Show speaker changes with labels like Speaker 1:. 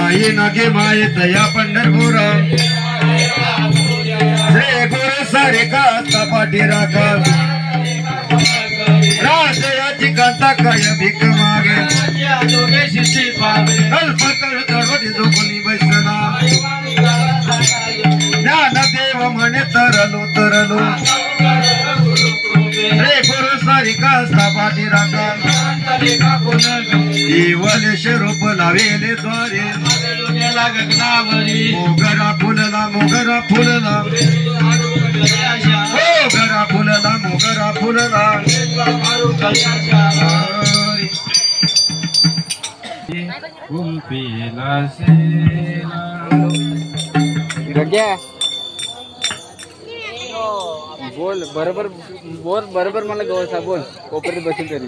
Speaker 1: आई नागे माय दया पंढरपुरा श्री गुरु सारिका सपाटी राखा राजयाची कांता काय भीक मागे कल्पतळ चढवटी जो कोणी बैसला ज्ञानदेव म्हणे तरलो तरलो रे गुरु सारिका सपाटी राखा देवले शरूप लावेले द्वारे मोगरा फुलला मोगरा फुलला मोगरा फुलला मोगरा फुलला
Speaker 2: बोल बरोबर बोल बरोबर मला गवसा बोल कोपऱ्यात बसून तरी